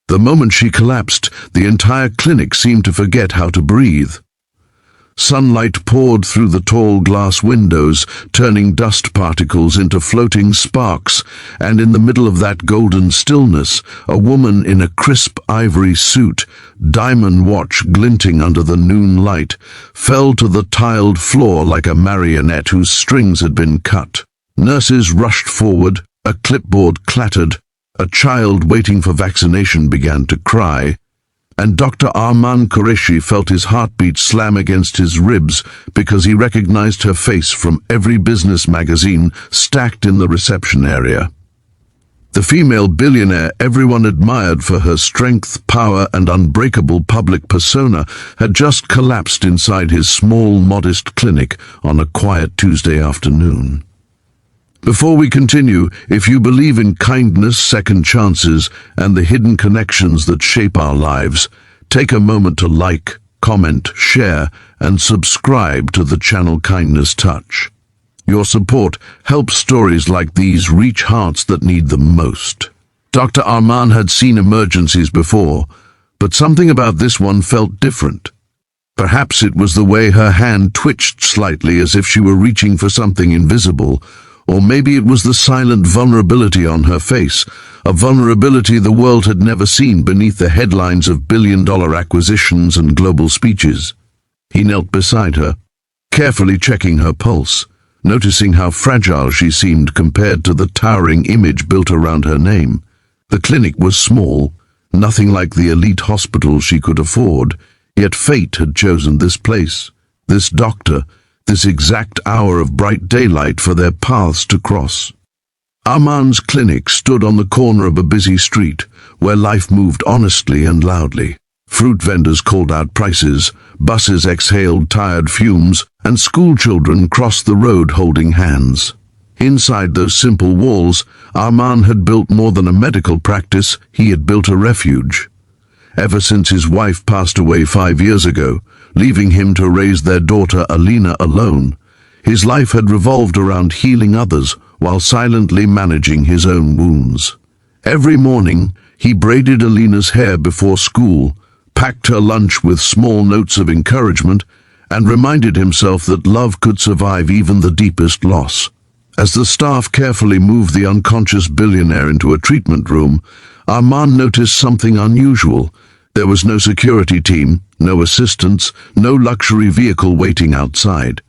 The moment she collapsed, the entire clinic seemed to forget how to breathe. Sunlight poured through the tall glass windows, turning dust particles into floating sparks, and in the middle of that golden stillness, a woman in a crisp ivory suit, diamond watch glinting under the noon light, fell to the tiled floor like a marionette whose strings had been cut. Nurses rushed forward, a clipboard clattered, a child waiting for vaccination began to cry, and Dr. Armaan Qureshi felt his heartbeat slam against his ribs because he recognized her face from every business magazine stacked in the reception area. The female billionaire everyone admired for her strength, power, and unbreakable public persona had just collapsed inside his small, modest clinic on a quiet Tuesday afternoon. Before we continue, if you believe in kindness, second chances, and the hidden connections that shape our lives, take a moment to like, comment, share, and subscribe to the channel Kindness Touch. Your support helps stories like these reach hearts that need them most. Dr. Armaan had seen emergencies before, but something about this one felt different. Perhaps it was the way her hand twitched slightly as if she were reaching for something invisible, or maybe it was the silent vulnerability on her face, a vulnerability the world had never seen beneath the headlines of billion-dollar acquisitions and global speeches. He knelt beside her, carefully checking her pulse, noticing how fragile she seemed compared to the towering image built around her name. The clinic was small, nothing like the elite hospital she could afford, yet fate had chosen this place, this doctor, this exact hour of bright daylight for their paths to cross. Armaan's clinic stood on the corner of a busy street, where life moved honestly and loudly. Fruit vendors called out prices, buses exhaled tired fumes, and schoolchildren crossed the road holding hands. Inside those simple walls, Armaan had built more than a medical practice, he had built a refuge. Ever since his wife passed away 5 years ago, leaving him to raise their daughter Alina alone, his life had revolved around healing others while silently managing his own wounds. Every morning, he braided Alina's hair before school, packed her lunch with small notes of encouragement, and reminded himself that love could survive even the deepest loss. As the staff carefully moved the unconscious billionaire into a treatment room, Armaan noticed something unusual. There was no security team, no assistants, no luxury vehicle waiting outside.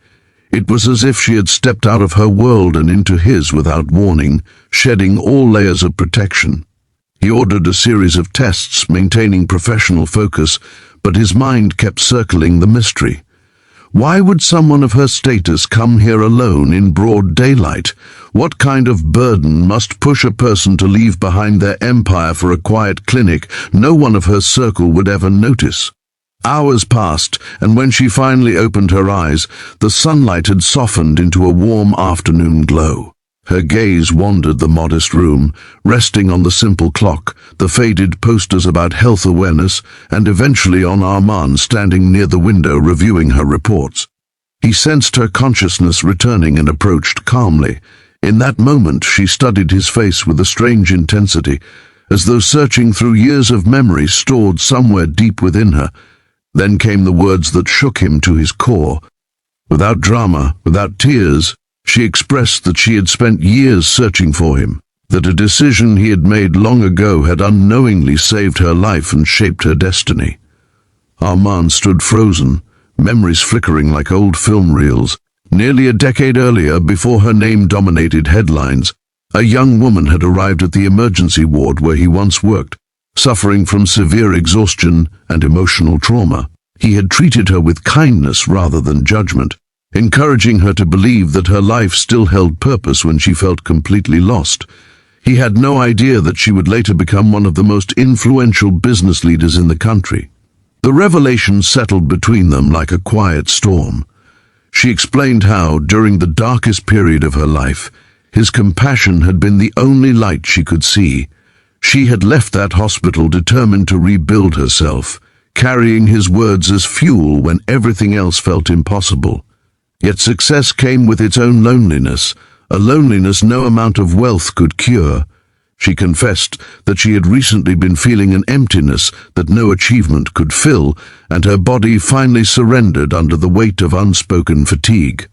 It was as if she had stepped out of her world and into his without warning, shedding all layers of protection. He ordered a series of tests, maintaining professional focus, but his mind kept circling the mystery. Why would someone of her status come here alone in broad daylight? What kind of burden must push a person to leave behind their empire for a quiet clinic no one of her circle would ever notice? Hours passed, and when she finally opened her eyes, the sunlight had softened into a warm afternoon glow. Her gaze wandered the modest room, resting on the simple clock, the faded posters about health awareness, and eventually on Armaan standing near the window reviewing her reports. He sensed her consciousness returning and approached calmly. In that moment, she studied his face with a strange intensity, as though searching through years of memory stored somewhere deep within her. Then came the words that shook him to his core. Without drama, without tears, she expressed that she had spent years searching for him, that a decision he had made long ago had unknowingly saved her life and shaped her destiny. Armaan stood frozen, memories flickering like old film reels. Nearly a decade earlier, before her name dominated headlines, a young woman had arrived at the emergency ward where he once worked, suffering from severe exhaustion and emotional trauma. He had treated her with kindness rather than judgment, encouraging her to believe that her life still held purpose when she felt completely lost. He had no idea that she would later become one of the most influential business leaders in the country. The revelation settled between them like a quiet storm. She explained how, during the darkest period of her life, his compassion had been the only light she could see. She had left that hospital determined to rebuild herself, carrying his words as fuel when everything else felt impossible. Yet success came with its own loneliness, a loneliness no amount of wealth could cure. She confessed that she had recently been feeling an emptiness that no achievement could fill, and her body finally surrendered under the weight of unspoken fatigue.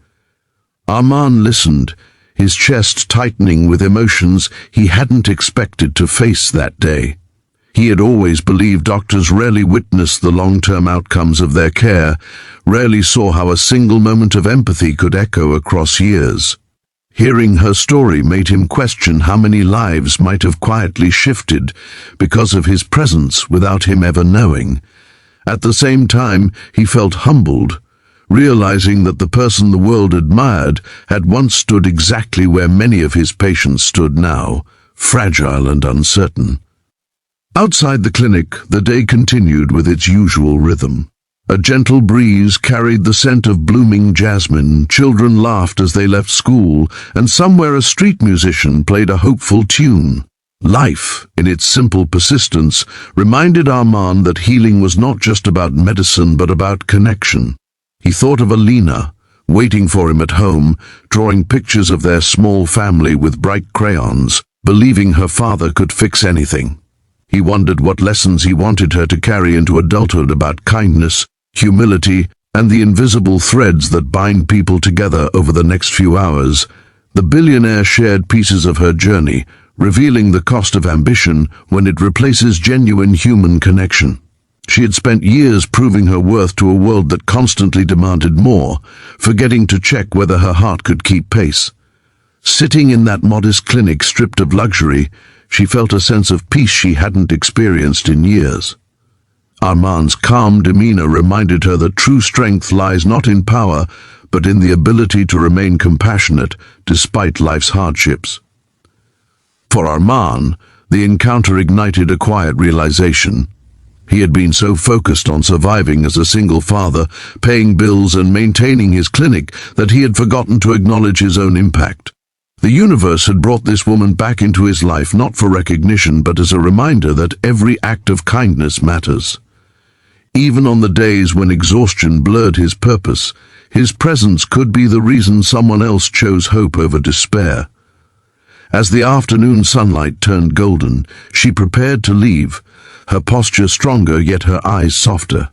Armaan listened, his chest tightening with emotions he hadn't expected to face that day. He had always believed doctors rarely witnessed the long-term outcomes of their care, rarely saw how a single moment of empathy could echo across years. Hearing her story made him question how many lives might have quietly shifted because of his presence without him ever knowing. At the same time, he felt humbled, realizing that the person the world admired had once stood exactly where many of his patients stood now, fragile and uncertain. Outside the clinic, the day continued with its usual rhythm. A gentle breeze carried the scent of blooming jasmine, children laughed as they left school, and somewhere a street musician played a hopeful tune. Life, in its simple persistence, reminded Armaan that healing was not just about medicine but about connection. He thought of Alina, waiting for him at home, drawing pictures of their small family with bright crayons, believing her father could fix anything. He wondered what lessons he wanted her to carry into adulthood about kindness, humility, and the invisible threads that bind people together over the next few hours. The billionaire shared pieces of her journey, revealing the cost of ambition when it replaces genuine human connection. She had spent years proving her worth to a world that constantly demanded more, forgetting to check whether her heart could keep pace. Sitting in that modest clinic stripped of luxury, she felt a sense of peace she hadn't experienced in years. Armaan's calm demeanor reminded her that true strength lies not in power, but in the ability to remain compassionate despite life's hardships. For Armaan, the encounter ignited a quiet realization. He had been so focused on surviving as a single father, paying bills and maintaining his clinic, that he had forgotten to acknowledge his own impact. The universe had brought this woman back into his life not for recognition but as a reminder that every act of kindness matters. Even on the days when exhaustion blurred his purpose, his presence could be the reason someone else chose hope over despair. As the afternoon sunlight turned golden, she prepared to leave, her posture stronger yet her eyes softer.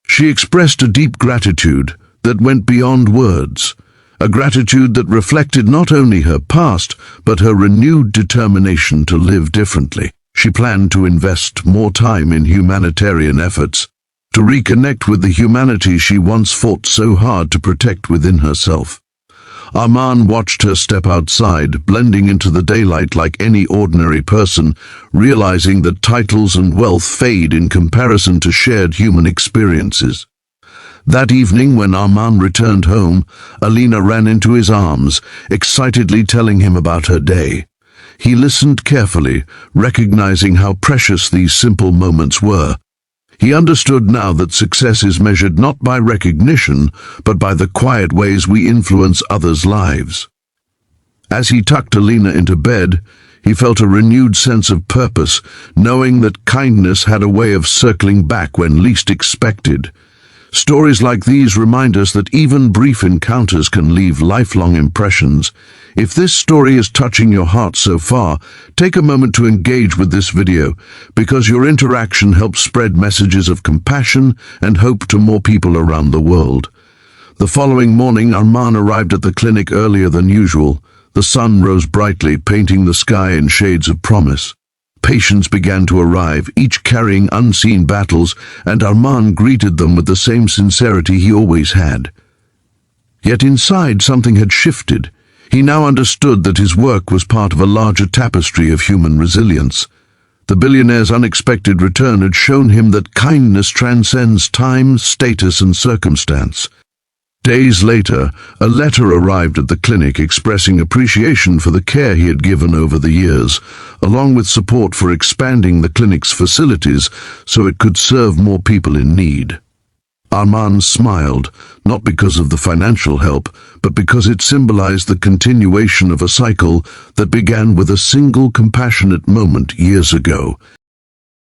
She expressed a deep gratitude that went beyond words, a gratitude that reflected not only her past but her renewed determination to live differently. She planned to invest more time in humanitarian efforts, to reconnect with the humanity she once fought so hard to protect within herself. Armaan watched her step outside, blending into the daylight like any ordinary person, realizing that titles and wealth fade in comparison to shared human experiences. That evening, when Armaan returned home, Alina ran into his arms, excitedly telling him about her day. He listened carefully, recognizing how precious these simple moments were. He understood now that success is measured not by recognition, but by the quiet ways we influence others' lives. As he tucked Alina into bed, he felt a renewed sense of purpose, knowing that kindness had a way of circling back when least expected. Stories like these remind us that even brief encounters can leave lifelong impressions. If this story is touching your heart so far, take a moment to engage with this video, because your interaction helps spread messages of compassion and hope to more people around the world. The following morning, Armaan arrived at the clinic earlier than usual. The sun rose brightly, painting the sky in shades of promise. Patients began to arrive, each carrying unseen battles, and Armaan greeted them with the same sincerity he always had. Yet inside, something had shifted. He now understood that his work was part of a larger tapestry of human resilience. The billionaire's unexpected return had shown him that kindness transcends time, status, and circumstance. Days later, a letter arrived at the clinic expressing appreciation for the care he had given over the years, along with support for expanding the clinic's facilities so it could serve more people in need. Armaan smiled, not because of the financial help, but because it symbolized the continuation of a cycle that began with a single compassionate moment years ago.